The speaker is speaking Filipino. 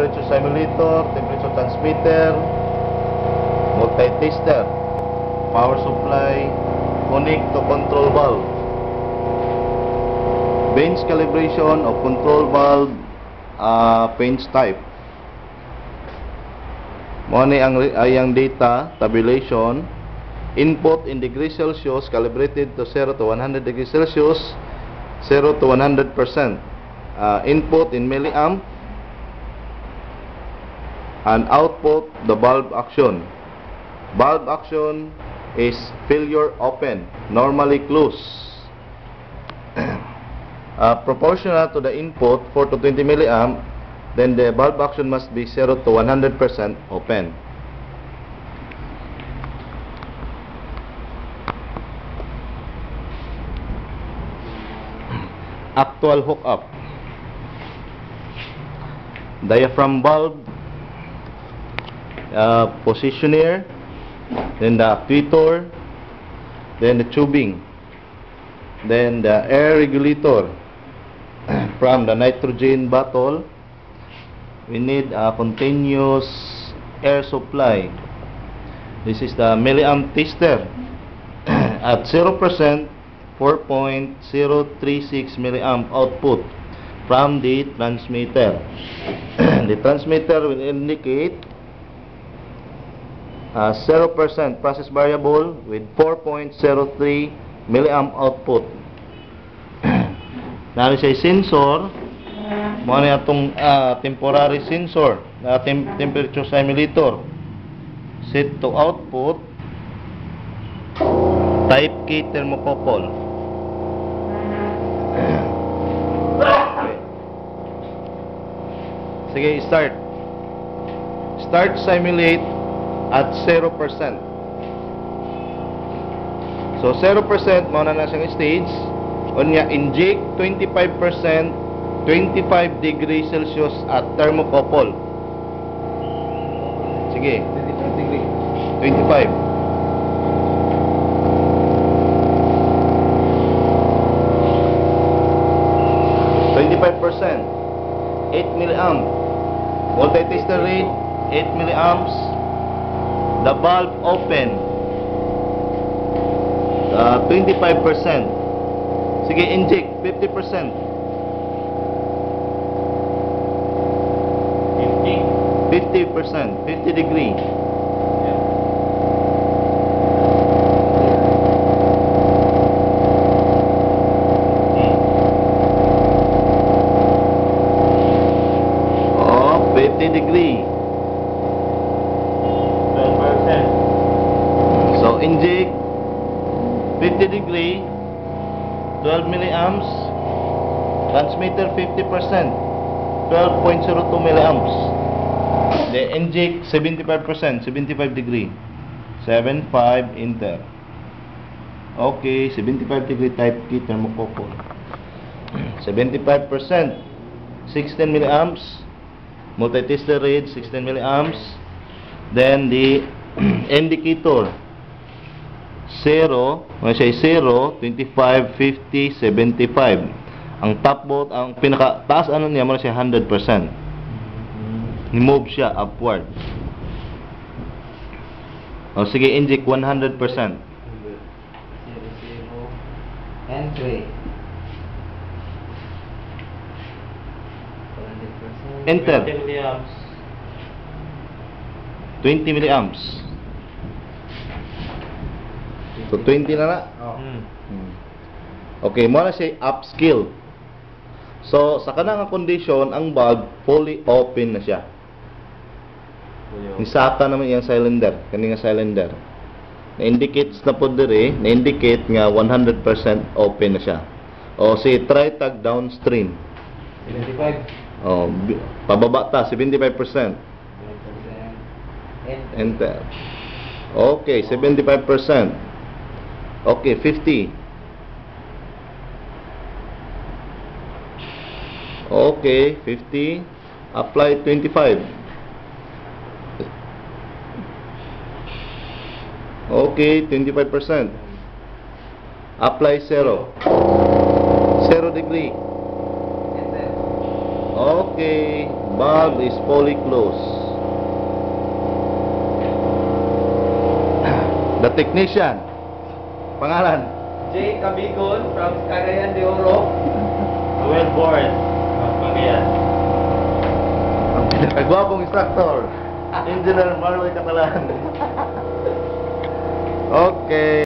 temperature simulator, temperature transmitter, multi-tester, power supply, connect to control valve, bench calibration of control valve, bench type. Mo ni ang data tabulation. Input in degrees Celsius calibrated to 0 to 100 degrees Celsius, 0 to 100%. Input in milliamp, and output the valve action. Valve action is failure open, normally close. Proportional to the input 4 to 20 milliamp, then the valve action must be 0 to 100% open. Actual hookup: diaphragm valve, positioner, then the actuator, then the tubing, then the air regulator. From the nitrogen bottle, we need a continuous air supply. This is the milliamp tester. At 0%, 4.036 milliamp output from the transmitter. The transmitter will indicate 0% process variable with 4.03 milliamp output. Nari siya sensor, mo na itong temporary sensor na temperature simulator. Set to output type K thermocouple. Sige, start simulate at 0%. So 0% mao na siyang stage. Unya inject 25%, 25 degrees Celsius at thermocouple. Sige, 25 degree, 25. %, 8 milliamp. Multi-tester rate 8 milliamps. The valve open 25%. Sige, inject 50%. 50%, 50 degree. Degree 12%. So inject 50 degree, 12 milliamps. Transmitter 50%, 12.02 milliamps. Then inject 75%, 75 degree, 75 enter. Okay, 75 degree type key thermocouple. 75%, 16 milliamps. Multi-tester read 16 milliamps. Then the indicator 0, when I say 0, 25, 50, 75. Ang top volt, ang pinaka taas ano niya, mo siya 100%. Move siya upward. O sige, inject 100%. 0, 0, entry. Enter. 20 milliamps. 20 milliamps. So 20 na na. Okay, mo na siya upscale. So sa kanang condition, ang valve fully open na siya. Nisaka naman yung cylinder, kaning cylinder. Na-indicates na po dire, na-indicate nga 100% open na siya. O si try tag downstream. 75. Oh, pababa ta 75%. Enter. Okay, 75%. Okay, 50. Okay, 50. Apply 25. Okay, 25%. Apply 0. 0 degree. Okay. Valve is fully closed. The technician. Pangalan? J. Cabigon from Cagayan de Oro. Well board. Pagayan. Ang pinakagwapong instructor. Engineer Marloy Catalan. Okay.